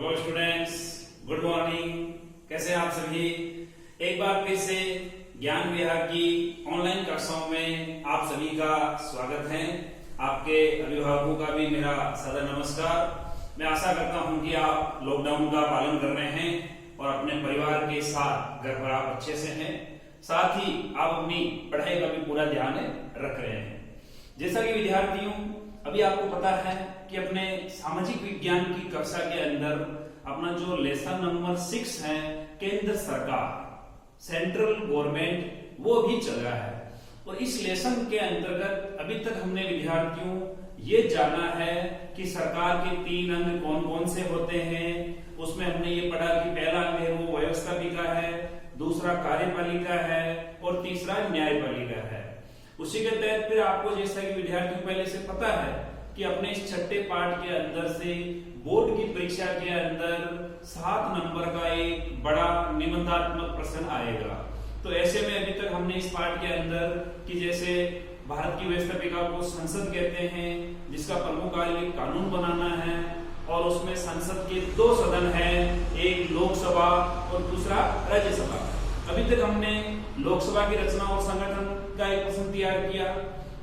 Hello students, good morning. कैसे हैं आप सभी? एक बार फिर से ज्ञान विहार की ऑनलाइन कक्षाओं में आप सभी का स्वागत है। आपके अभिभावकों का भी मेरा सदा नमस्कार। मैं आशा करता हूं कि आप लॉकडाउन का पालन कर रहे हैं और अपने परिवार के साथ घर पर आप अच्छे से हैं। साथ ही आप अपनी पढ़ाई का भी पूरा ध्यान रख रहे हैं। जैसा कि विद्यार्थियों, अभी आपको पता है कि अपने सामाजिक विज्ञान की कक्षा के अंदर अपना जो लेसन नंबर 6 है, केंद्र सरकार, सेंट्रल गवर्नमेंट, वो भी चल रहा है। और इस लेसन के अंतर्गत अभी तक हमने विद्यार्थियों ये जाना है कि सरकार के 3 अंग कौन कौन से होते हैं। उसमें हमने ये पढ़ा कि पहला अंग है वो व्यवस्थापिका है, दूसरा कार्यपालिका है और तीसरा न्यायपालिका है। उसी के तहत फिर आपको, जैसा कि विद्यार्थियों पहले से पता है कि अपने इस छठे पाठ के अंदर से बोर्ड की परीक्षा के अंदर 7 नंबर का एक बड़ा निबंधात्मक प्रश्न आएगा। तो ऐसे में अभी तक हमने इस पाठ के अंदर कि जैसे भारत की व्यवस्थापिका को संसद कहते हैं, जिसका प्रमुख कार्य कानून बनाना है, और उसमें संसद के 2 सदन हैं, एक लोकसभा और दूसरा राज्यसभा। अभी तक हमने लोकसभा की रचना और संगठन का एक प्रश्न तैयार किया,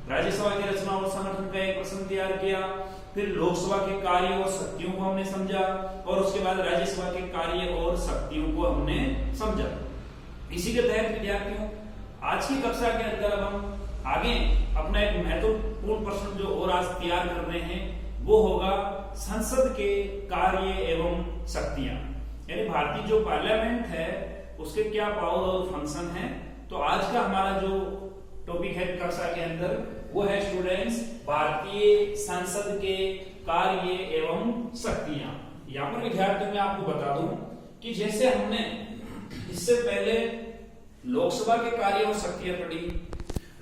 राज्यसभा की रचना और संगठन का एक प्रश्न तैयार किया, फिर लोकसभा के कार्य और शक्तियों को हमने समझा, और उसके बाद राज्यसभा के कार्य और शक्तियों को हमने समझा। इसी के तहत विद्यार्थियों, आज की कक्षा के अंदर अब हम आगे अपना एक महत्वपूर्ण प्रश्न जो और आज तैयार कर रहे हैं वो होगा संसद के कार्य एवं शक्तियां, यानी भारतीय जो पार्लियामेंट है उसके क्या पावर और फंक्शन है। तो आज का हमारा जो टॉपिक है कक्षा के अंदर वो है स्टूडेंट्स, भारतीय संसद के कार्य एवं शक्तियां। यहाँ पर विद्यार्थियों मैं आपको बता दूं कि जैसे हमने इससे पहले लोकसभा के कार्य और शक्तियां पढ़ी,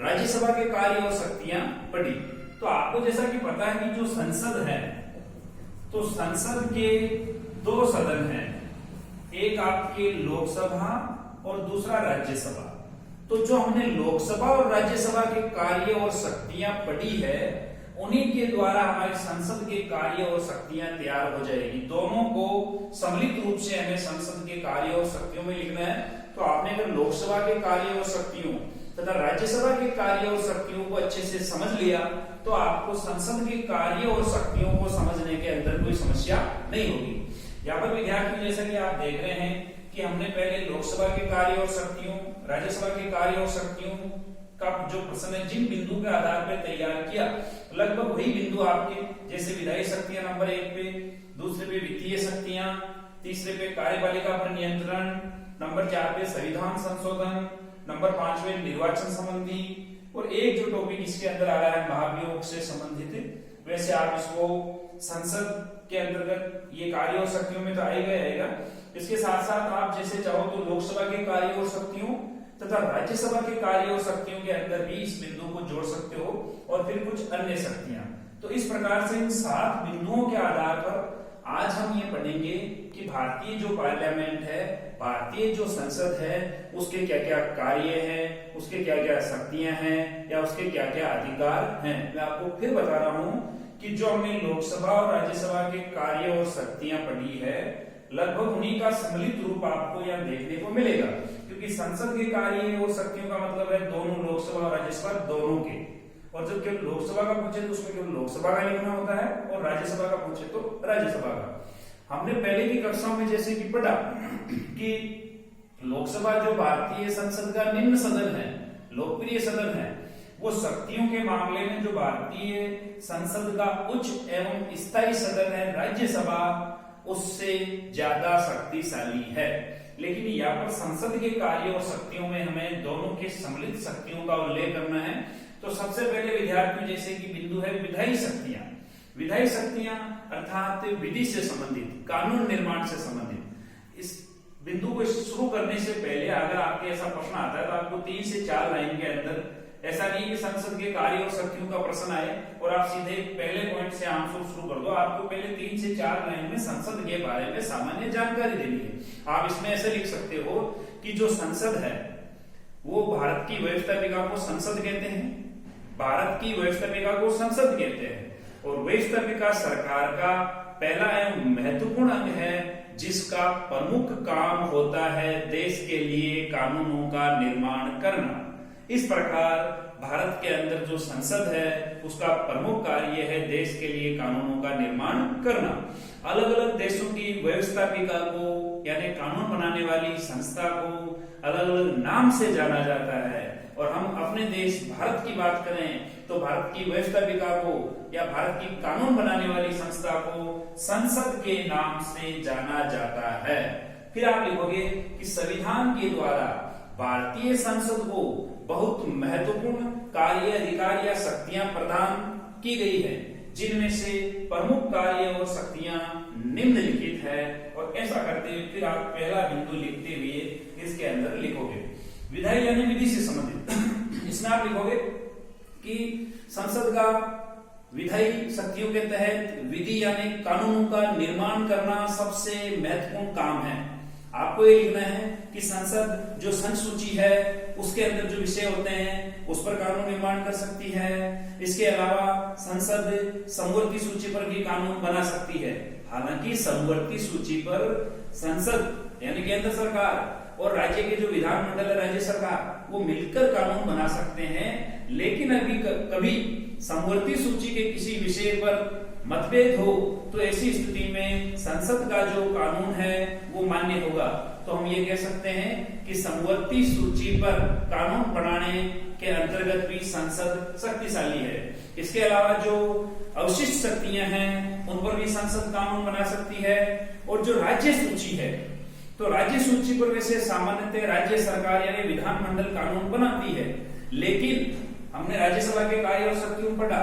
राज्यसभा के कार्य और शक्तियां पढ़ी, तो आपको जैसा कि पता है कि जो संसद है, तो संसद के 2 सदन हैं, एक आपके लोकसभा और दूसरा राज्यसभा। तो जो हमने लोकसभा और राज्यसभा के कार्य और शक्तियां पढ़ी है, उन्हीं के द्वारा हमारे संसद के कार्य और शक्तियां तैयार हो जाएगी। दोनों को सम्मिलित रूप से हमें संसद के कार्य और शक्तियों में लिखना है। तो आपने अगर लोकसभा के कार्य और शक्तियों तथा राज्यसभा के कार्य और शक्तियों को अच्छे से समझ लिया तो आपको संसद के कार्य और शक्तियों को समझने के अंदर कोई समस्या नहीं होगी। यहाँ पर विद्यार्थी, जैसा कि आप देख रहे हैं कि हमने पहले लोकसभा के कार्य और शक्तियों, राज्यसभा के कार्य और शक्तियों का जो प्रश्न है जिन बिंदु के आधार पर तैयार किया, लगभग वही बिंदु आपके जैसे विधायी शक्तियां नंबर 1 पे, दूसरे पे वित्तीय शक्तियां, तीसरे पे कार्यपालिका पर नियंत्रण, नंबर 4 पे संविधान संशोधन, नंबर 5 पे निर्वाचन संबंधी, और एक जो टॉपिक इसके अंदर आ रहा है महाभियोग से संबंधित। वैसे आप इसको संसद के अंतर्गत ये कार्य और शक्तियों में तो आएगा। इसके साथ साथ आप जैसे चाहो तो लोकसभा के कार्य और शक्तियों तथा राज्यसभा के कार्य और शक्तियों के अंदर भी इस बिंदु को जोड़ सकते हो, और फिर कुछ अन्य शक्तियां। तो इस प्रकार से इन 7 बिंदुओं के आधार पर आज हम ये पढ़ेंगे कि भारतीय जो पार्लियामेंट है, भारतीय जो संसद है, उसके क्या क्या कार्य हैं, उसके क्या क्या शक्तियां हैं, या उसके क्या क्या अधिकार हैं। मैं आपको फिर बता रहा हूं कि जो हमने लोकसभा और राज्यसभा के कार्य और शक्तियां पढ़ी है, लगभग उन्हीं का सम्मिलित रूप आपको यहाँ देखने को मिलेगा। क्योंकि संसद के कार्य और शक्तियों का मतलब है दोनों, लोकसभा और राज्यसभा दोनों के। और जब केवल लोकसभा का पूछे तो उसमें केवल लोकसभा का लिखना होता है, और राज्यसभा का पूछे तो राज्यसभा का। हमने पहले की कक्षाओं में जैसे कि पढ़ा कि लोकसभा जो भारतीय संसद का निम्न सदन है, लोकप्रिय सदन है, वो शक्तियों के मामले में जो भारतीय संसद का उच्च एवं स्थायी सदन है राज्यसभा, उससे ज्यादा शक्तिशाली है। लेकिन यहाँ पर संसद के कार्य और शक्तियों में हमें दोनों के सम्मिलित शक्तियों का उल्लेख करना है। तो सबसे पहले विद्यार्थी, जैसे कि बिंदु है विधायी शक्तियां। विधायी शक्तियां अर्थात विधि से संबंधित, कानून निर्माण से संबंधित। इस बिंदु को शुरू करने से पहले अगर आपके ऐसा प्रश्न आता है तो आपको 3 से 4 लाइन के अंदर, ऐसा नहीं कि संसद के कार्य और शक्तियों का प्रश्न आए और आप सीधे पहले पॉइंट से आंसर शुरू कर दो। आपको पहले 3 से 4 लाइन में संसद के बारे में सामान्य जानकारी देनी है। आप इसमें ऐसे लिख सकते हो कि जो संसद है वो भारत की व्यवस्थापिका को संसद कहते हैं, भारत की व्यवस्थापिका को संसद कहते हैं, और व्यवस्थापिका सरकार का पहला एवं महत्वपूर्ण अंग है जिसका प्रमुख काम होता है देश के लिए कानूनों का निर्माण करना। इस प्रकार भारत के अंदर जो संसद है उसका प्रमुख कार्य है देश के लिए कानूनों का निर्माण करना। अलग अलग देशों की व्यवस्थापिका को यानी कानून बनाने वाली संस्था को अलग अलग नाम से जाना जाता है, और हम अपने देश भारत की बात करें तो भारत की व्यवस्थापिका को या भारत की कानून बनाने वाली संस्था को संसद के नाम से जाना जाता है। फिर आप लिखोगे कि संविधान के द्वारा भारतीय संसद को बहुत महत्वपूर्ण कार्य, अधिकार या शक्तियां प्रदान की गई है, जिनमें से प्रमुख कार्य और शक्तियां निम्नलिखित है। और ऐसा करते हुए फिर आप पहला बिंदु लिखते हुए इसके अंदर लिखोगे विधायी यानी विधि से संबंधित। इसमें आप लिखोगे कि संसद का विधायी शक्तियों के तहत विधि यानी कानूनों का निर्माण करना सबसे महत्वपूर्ण काम है। आपको ये लिखना है कि संसद जो संसूची है उसके अंदर जो विषय होते हैं उस पर कानून निर्माण कर सकती है। इसके अलावा संसद समवर्ती सूची पर भी कानून बना सकती है। हालांकि समवर्ती सूची पर संसद यानी केंद्र सरकार और राज्य के जो विधानमंडल है, राज्य सरकार, वो मिलकर कानून बना सकते हैं। लेकिन अभी कभी समवर्ती सूची के किसी विषय पर मतभेद हो तो ऐसी स्थिति में संसद का जो कानून है वो मान्य होगा। तो हम ये कह सकते हैं कि समवर्ती सूची पर कानून बनाने के अंतर्गत भी संसद शक्तिशाली है। इसके अलावा जो अवशिष्ट शक्तियां हैं उन पर भी संसद कानून बना सकती है। और जो राज्य सूची है तो राज्य सूची पर वैसे सामान्यतः राज्य सरकार यानी विधानमंडल कानून बनाती है, लेकिन हमने राज्यसभा के कार्य और शक्तियों में पढ़ा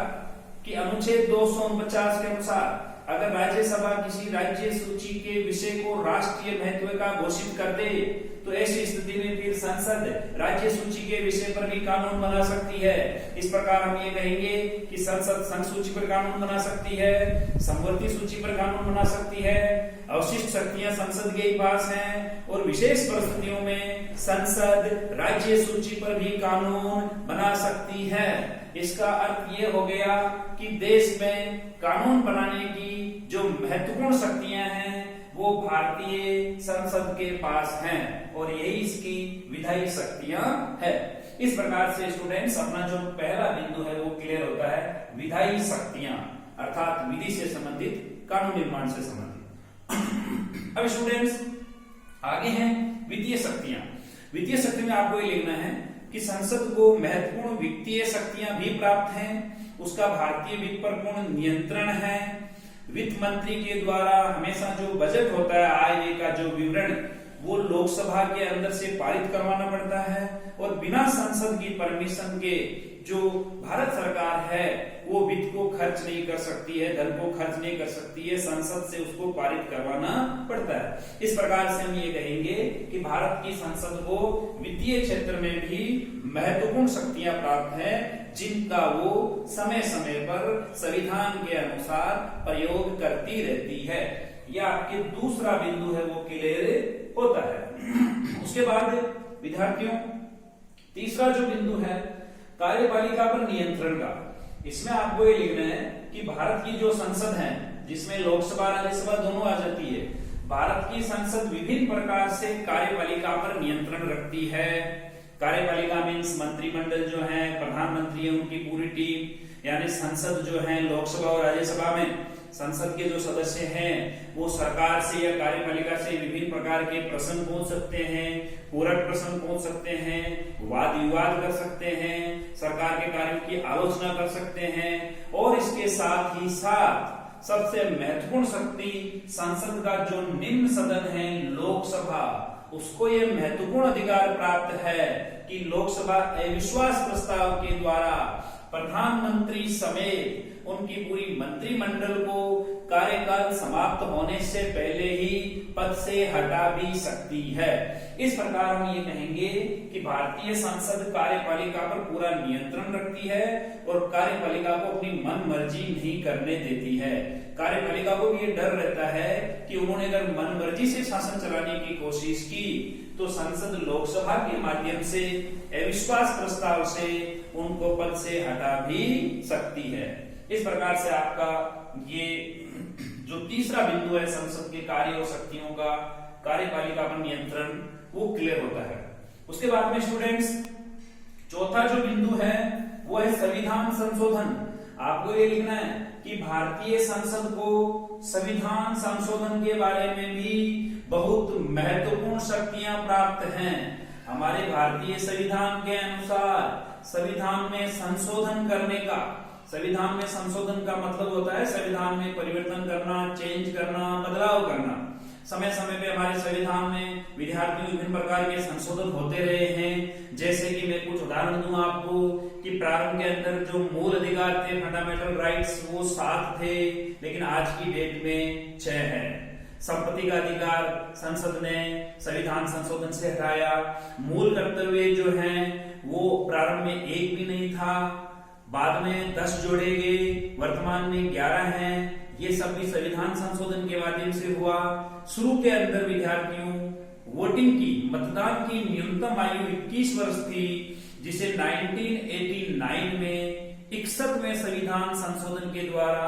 कि अनुच्छेद 249 के अनुसार अगर राज्यसभा किसी राज्य सूची के विषय को राष्ट्रीय महत्व का घोषित कर दे तो ऐसी स्थिति में फिर संसद राज्य सूची के विषय पर भी कानून बना सकती है। इस प्रकार हम ये कहेंगे कि संसद संघ सूची पर कानून बना सकती है, समवर्ती सूची पर कानून बना सकती है, अवशिष्ट शक्तियां संसद के ही पास हैं, और विशेष परिस्थितियों में संसद राज्य सूची पर भी कानून बना सकती है। इसका अर्थ ये हो गया कि देश में कानून बनाने की जो महत्वपूर्ण शक्तियां हैं वो भारतीय संसद के पास हैं, और यही इसकी विधायी शक्तियां है। इस प्रकार से स्टूडेंट्स अपना जो पहला बिंदु है वो क्लियर होता है, विधायी शक्तियां अर्थात विधि से संबंधित, कानून निर्माण से संबंधित। अब स्टूडेंट्स आगे हैं वित्तीय शक्तियां। वित्तीय शक्ति में आपको ये लिखना है कि संसद को महत्वपूर्ण वित्तीय शक्तियां भी प्राप्त हैं, उसका भारतीय वित्त पर पूर्ण नियंत्रण है। वित्त मंत्री के द्वारा हमेशा जो बजट होता है, आय व्यय का जो विवरण, वो लोकसभा के अंदर से पारित करवाना पड़ता है, और बिना संसद की परमिशन के जो भारत सरकार है वो वित्त को खर्च नहीं कर सकती है, धन को खर्च नहीं कर सकती है, संसद से उसको पारित करवाना पड़ता है। इस प्रकार से हम ये कहेंगे कि भारत की संसद को वित्तीय क्षेत्र में भी महत्वपूर्ण शक्तियां प्राप्त हैं, जिनका वो समय समय पर संविधान के अनुसार प्रयोग करती रहती है। यह आपके दूसरा बिंदु है वो क्लियर होता है। उसके बाद विद्यार्थियों तीसरा जो बिंदु है कार्यपालिका पर नियंत्रण का। इसमें आपको ये लिखना है कि भारत की जो संसद है जिसमें लोकसभा राज्यसभा दोनों आ जाती है, भारत की संसद विभिन्न प्रकार से कार्यपालिका पर नियंत्रण रखती है। कार्यपालिका मीन्स मंत्रिमंडल जो है, प्रधानमंत्री है, उनकी पूरी टीम, यानी संसद जो है लोकसभा और राज्यसभा में संसद के जो सदस्य हैं वो सरकार से या कार्यपालिका से विभिन्न प्रकार के प्रश्न पूछ सकते हैं, पूरक प्रश्न पूछ सकते हैं, वाद विवाद कर सकते हैं, सरकार के कार्यों की आलोचना कर सकते हैं, और इसके साथ ही साथ सबसे महत्वपूर्ण शक्ति संसद का जो निम्न सदन है लोकसभा, उसको ये महत्वपूर्ण अधिकार प्राप्त है कि लोकसभा अविश्वास प्रस्ताव के द्वारा प्रधानमंत्री समेत उनकी पूरी मंत्रिमंडल को कार्यकाल समाप्त होने से पहले ही पद से हटा भी सकती है। इस प्रकार हम ये कहेंगे कि भारतीय संसद कार्यपालिका पर पूरा नियंत्रण रखती है और कार्यपालिका को अपनी मन मर्जी नहीं करने देती है। कार्यपालिका को भी ये डर रहता है कि उन्होंने अगर मन मर्जी से शासन चलाने की कोशिश की तो संसद लोकसभा के माध्यम से अविश्वास प्रस्ताव से उनको पद से हटा भी सकती है। इस प्रकार से आपका ये जो तीसरा बिंदु है संसद के कार्य और शक्तियों का कार्यपालिका पर नियंत्रण, वो क्लियर होता है। उसके बाद में स्टूडेंट्स चौथा जो बिंदु है वो है संविधान संशोधन। आपको ये लिखना है कि भारतीय संसद को संविधान संशोधन के बारे में भी बहुत महत्वपूर्ण शक्तियां प्राप्त हैं। हमारे भारतीय संविधान के अनुसार संविधान में संशोधन करने का, संविधान में संशोधन का मतलब होता है संविधान में परिवर्तन करना, चेंज करना, बदलाव करना। समय समय पे हमारे संविधान में विद्यार्थियों विभिन्न प्रकार के संशोधन होते रहे हैं। जैसे कि मैं कुछ उदाहरण दूं आपको कि प्रारंभ के अंदर जो मूल अधिकार थे, फंडामेंटल राइट्स, वो 7 थे, लेकिन आज की डेट में 6 है। संपत्ति का अधिकार संसद ने संविधान संशोधन से हटाया। मूल कर्तव्य जो हैं वो प्रारंभ में 1 भी नहीं था, बाद में 10 जोड़े गए, वर्तमान में 11 हैं। ये सब भी संविधान संशोधन के माध्यम से हुआ। शुरू के अंदर विद्यार्थियों वोटिंग की, मतदान की न्यूनतम आयु 21 वर्ष थी, जिसे 1989 में 61वें संविधान संशोधन के द्वारा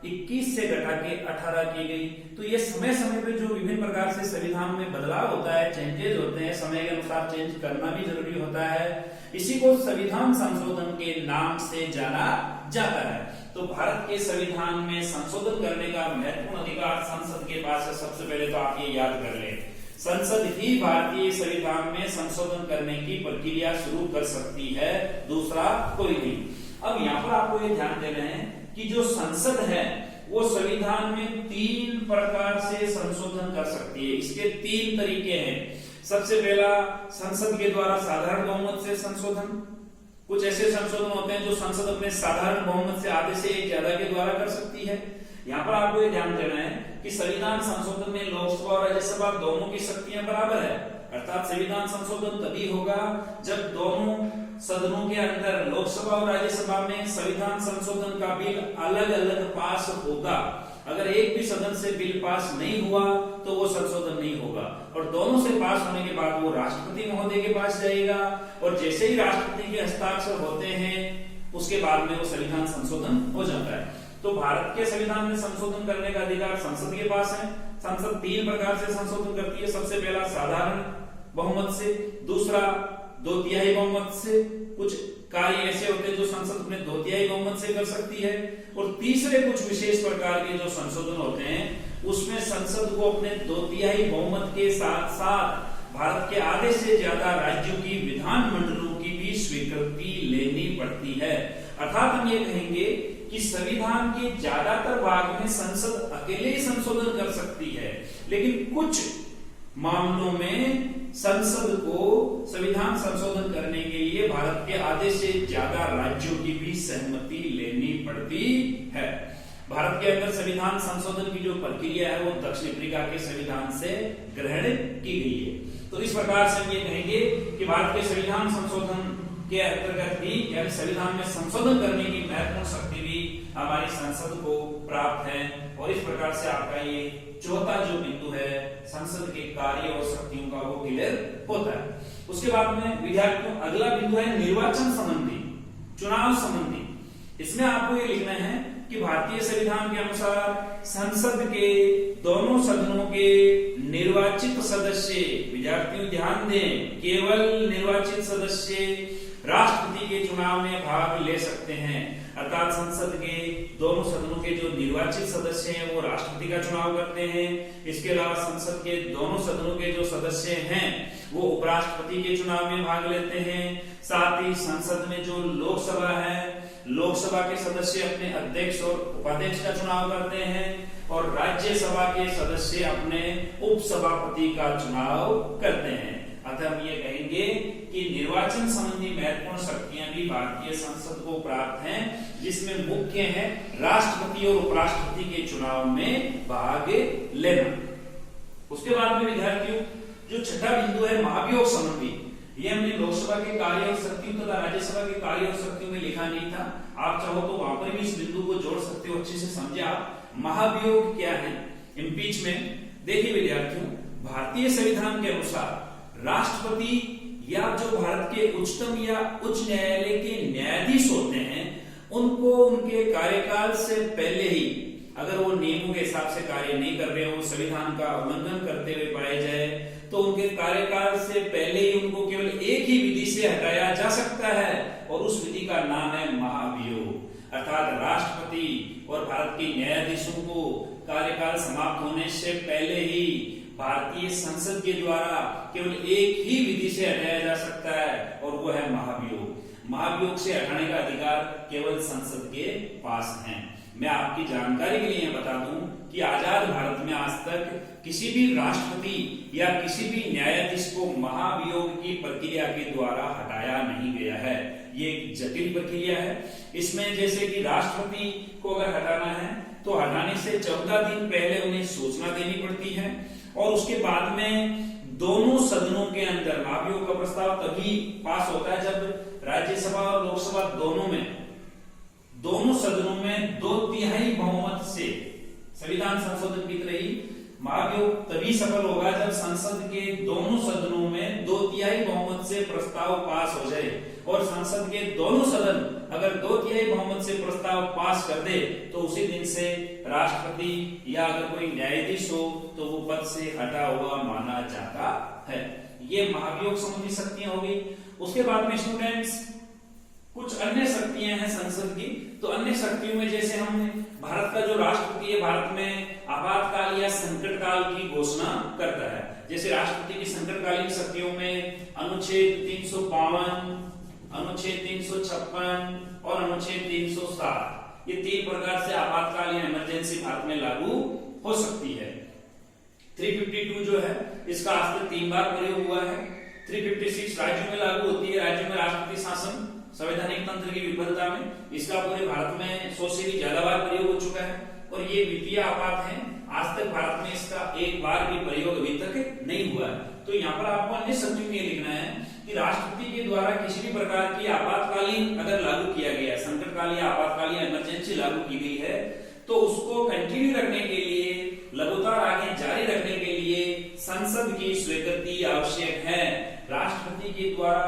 21 से घटा के 18 की गई। तो ये समय समय पे जो विभिन्न प्रकार से संविधान में बदलाव होता है, चेंजेस होते हैं, समय के अनुसार चेंज करना भी जरूरी होता है। इसी को संविधान संशोधन के नाम से जाना जाता है। तो भारत के संविधान में संशोधन करने का महत्वपूर्ण अधिकार संसद के पास है। सबसे पहले तो आप ये याद कर लें, संसद ही भारतीय संविधान में संशोधन करने की प्रक्रिया शुरू कर सकती है, दूसरा कोई नहीं। अब यहाँ पर आपको ये ध्यान देना है कि जो संसद है वो संविधान में 3 प्रकार से संशोधन कर सकती है। इसके 3 तरीके हैं। सबसे पहला, संसद के द्वारा साधारण बहुमत से संशोधन। कुछ ऐसे संशोधन होते हैं जो संसद अपने साधारण बहुमत से आधे से एक ज्यादा के द्वारा कर सकती है। यहाँ पर आपको ये ध्यान देना है कि संविधान संशोधन में लोकसभा और राज्यसभा दोनों की शक्तियां बराबर है। अर्थात संविधान संशोधन तभी होगा जब दोनों सदनों के अंदर, लोकसभा और राज्यसभा में संविधान संशोधन का बिल अलग अलग पास होगा। अगर एक भी सदन से बिल पास नहीं हुआ तो वो संशोधन नहीं होगा, और दोनों से पास होने के बाद वो राष्ट्रपति महोदय के पास जाएगा, और जैसे ही राष्ट्रपति के हस्ताक्षर होते हैं उसके बाद में वो संविधान संशोधन हो जाता है। तो भारत के संविधान में संशोधन करने का अधिकार संसद के पास है। संसद 3 प्रकार से संशोधन करती है। सबसे पहला साधारण बहुमत से, दूसरा 2/3 बहुमत से, कुछ कार्य ऐसे होते हैं जो संसद अपने 2/3 बहुमत से कर सकती है, और तीसरे कुछ विशेष प्रकार के जो संशोधन होते हैं उसमें संसद को अपने 2/3 बहुमत के साथ साथ भारत के आधे से ज्यादा राज्यों की विधान मंडलों की भी स्वीकृति लेनी पड़ती है। अर्थात हम ये कहेंगे कि संविधान के ज्यादातर भाग में संसद अकेले ही संशोधन कर सकती है, लेकिन कुछ मामलों में संसद को संविधान संशोधन करने के लिए भारत के आधे से ज्यादा राज्यों की भी सहमति लेनी पड़ती है। भारत के अंदर संविधान संशोधन की जो प्रक्रिया है वो दक्षिण अफ्रीका के संविधान से ग्रहण की गई है। तो इस प्रकार से हम ये कहेंगे कि भारत के संविधान संशोधन के अंतर्गत भी, यानी संविधान में संशोधन करने की महत्वपूर्ण शक्ति भी हमारी संसद को प्राप्त है। और इस प्रकार से आपका ये चौथा जो बिंदु है संसद के कार्य और शक्तियों का, वो क्लियर होता है। उसके बाद में विद्यार्थियों अगला बिंदु है निर्वाचन संबंधी, चुनाव संबंधी। इसमें आपको ये लिखना है कि भारतीय संविधान के अनुसार संसद के दोनों सदनों के निर्वाचित सदस्य, विद्यार्थियों ध्यान दें, केवल निर्वाचित सदस्य राष्ट्रपति के चुनाव में भाग ले सकते हैं। अर्थात संसद के दोनों सदनों के जो निर्वाचित सदस्य हैं वो राष्ट्रपति का चुनाव करते हैं। इसके अलावा संसद के दोनों सदनों के जो सदस्य हैं वो उपराष्ट्रपति के चुनाव में भाग लेते हैं। साथ ही संसद में जो लोकसभा है, लोकसभा के सदस्य अपने अध्यक्ष और उपाध्यक्ष का चुनाव करते हैं, और राज्यसभा के सदस्य अपने उपसभापति का चुनाव करते हैं। अतः हम ये कहेंगे कि निर्वाचन संबंधी महत्वपूर्ण शक्तियां भी भारतीय संसद को प्राप्त हैं, जिसमें मुख्य है राष्ट्रपति और उपराष्ट्रपति के चुनाव में भाग लेना। उसके बाद में विद्यार्थियों जो छठा बिंदु है महाभियोग संबंधी, ये हमने लोकसभा के कार्य और शक्तियों तथा राज्यसभा के कार्य और शक्तियों में लिखा नहीं था। आप चाहो तो वहां पर भी इस बिंदु को जोड़ सकते हो, अच्छे से समझे आप। महाभियोग क्या है? इम्पीचमेंट। देखिए विद्यार्थियों, भारतीय संविधान के अनुसार राष्ट्रपति या जो भारत के उच्चतम या उच्च न्यायालय के न्यायाधीश होते हैं, उनको उनके कार्यकाल से पहले ही अगर वो नियमों के हिसाब से कार्य नहीं कर रहे हो, संविधान का उल्लंघन करते हुए पाए जाए, तो उनके कार्यकाल से पहले ही उनको केवल एक ही विधि से हटाया जा सकता है और उस विधि का नाम है महाभियोग। अर्थात राष्ट्रपति और भारत के न्यायाधीशों को कार्यकाल समाप्त होने से पहले ही भारतीय संसद के द्वारा केवल एक ही विधि से हटाया जा सकता है और वो है महाभियोग। महाभियोग से हटाने का अधिकार केवल संसद के पास है। मैं आपकी जानकारी के लिए बता दूं कि आजाद भारत में आज तक किसी भी राष्ट्रपति या किसी भी न्यायाधीश को महाभियोग की प्रक्रिया के द्वारा हटाया नहीं गया है। ये एक जटिल प्रक्रिया है। इसमें जैसे कि राष्ट्रपति को अगर हटाना है तो हटाने से 14 दिन पहले उन्हें सूचना देनी पड़ती है और उसके बाद में दोनों सदनों के अंदर महाभियोग का प्रस्ताव तभी पास होता है जब राज्यसभा और लोकसभा दोनों सदनों में 2/3 बहुमत से संविधान संशोधन की तरह महाभियोग तभी सफल होगा जब संसद के दोनों सदनों में 2/3 बहुमत से प्रस्ताव पास हो जाए और संसद के दोनों सदन अगर 2/3 बहुमत से प्रस्ताव पास कर दे तो उसी दिन से राष्ट्रपति या अगर कोई न्यायाधीश हो तो वो पद से हटा हुआ माना जाता है। ये महाभियोग संबंधी शक्तियां हो गई। उसके बाद में स्टूडेंट्स कुछ अन्य शक्तियां हैं संसद की। तो अन्य शक्तियों में जैसे हम भारत का जो राष्ट्रपति है भारत में आपातकाल या संकट काल की घोषणा करता है। जैसे राष्ट्रपति की संकटकालीन शक्तियों में अनुच्छेद 352, अनुच्छेद 356 और अनुच्छेद 307 ये 3 प्रकार से आपातकाल या इमरजेंसी भारत में लागू हो सकती है। 352 जो है इसका आज तक 3 बार प्रयोग हुआ है। 356 राज्यों में लागू होती है। राज्यों में राष्ट्रपति शासन संवैधानिक तंत्र की विफलता में इसका पूरे भारत में 100 से भी ज्यादा बार प्रयोग हो चुका है और ये वित्तीय आपात है। आज तक भारत में इसका एक बार भी प्रयोग अभी तक नहीं हुआ है। तो यहाँ पर आपको अन्य शब्दों में लिखना है कि राष्ट्रपति के द्वारा किसी भी प्रकार की आपातकालीन अगर लागू किया गया है, संकटकाल या आपातकाल या इमरजेंसी लागू की गई है तो उसको कंटिन्यू रखने के लिए, लगातार आगे जारी रखने के लिए संसद की स्वीकृति आवश्यक है। राष्ट्रपति के द्वारा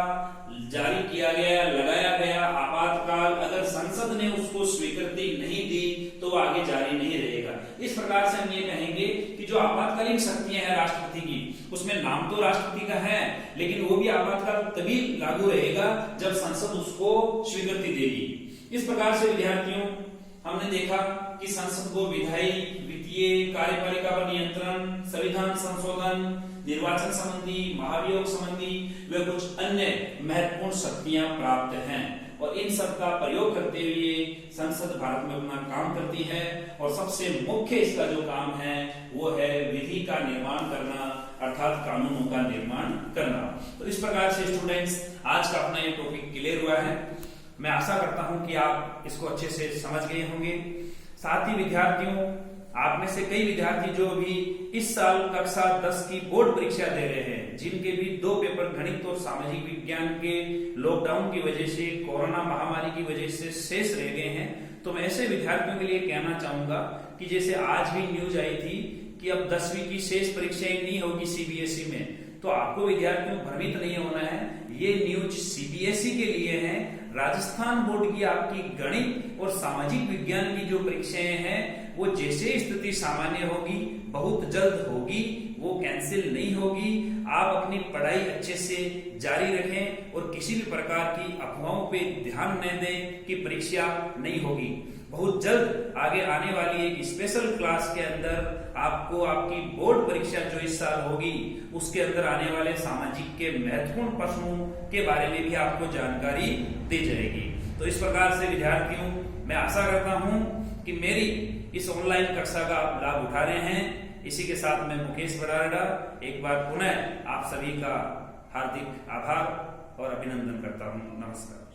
जारी किया गया, लगाया गया आपातकाल अगर संसद ने उसको स्वीकृति नहीं दी तो आगे जारी नहीं रहेगा। इस प्रकार से हम ये कहेंगे कि जो आपातकालीन शक्तियां हैं राष्ट्रपति की, उसमें नाम तो राष्ट्रपति का है लेकिन वो भी आपातकाल तभी लागू रहेगा जब संसद उसको स्वीकृति देगी। इस प्रकार से विद्यार्थियों हमने देखा कि संसद को विधायी, वित्तीय, कार्यपालिका पर नियंत्रण, संविधान संशोधन, निर्वाचन संबंधी, महाभियोग संबंधी व कुछ अन्य महत्वपूर्ण शक्तियां प्राप्त हैं और इन सब का प्रयोग करते हुए संसद भारत में अपना काम करती है और सबसे मुख्य इसका जो काम है वो है विधि का निर्माण करना अर्थात कानूनों का निर्माण करना। तो इस प्रकार से स्टूडेंट्स आज का अपना ये टॉपिक क्लियर हुआ है। मैं आशा करता हूं कि आप इसको अच्छे से समझ गए होंगे। साथ ही विद्यार्थियों, आप में से कई विद्यार्थी जो भी इस साल कक्षा 10 की बोर्ड परीक्षा दे रहे हैं, जिनके भी 2 पेपर गणित और सामाजिक विज्ञान के लॉकडाउन की वजह से, कोरोना महामारी की वजह से शेष रह गए हैं, तो मैं ऐसे विद्यार्थियों के लिए कहना चाहूंगा कि जैसे आज भी न्यूज आई थी कि अब 10वीं की शेष परीक्षाएं नहीं होगी सीबीएसई में, तो आपको विद्यार्थियों भ्रमित नहीं होना है। ये न्यूज सीबीएसई के लिए है। राजस्थान बोर्ड की आपकी गणित और सामाजिक विज्ञान की जो परीक्षाएं हैं वो जैसे स्थिति सामान्य होगी, बहुत जल्द होगी, वो कैंसिल नहीं होगी। आप अपनी पढ़ाई अच्छे से जारी रखें और किसी भी प्रकार की अफवाहों पे ध्यान न दें कि परीक्षा नहीं होगी। बहुत जल्द आगे आने वाली एक स्पेशल क्लास के अंदर आपको आपकी बोर्ड परीक्षा जो इस साल होगी उसके अंदर आने वाले सामाजिक के महत्वपूर्ण प्रश्नों के बारे में भी आपको जानकारी दी जाएगी। तो इस प्रकार से विद्यार्थियों, मैं आशा करता हूं कि मेरी इस ऑनलाइन कक्षा का आप लाभ उठा रहे हैं। इसी के साथ मैं मुकेश बराड़ा एक बार पुनः आप सभी का हार्दिक आभार और अभिनंदन करता हूं। नमस्कार।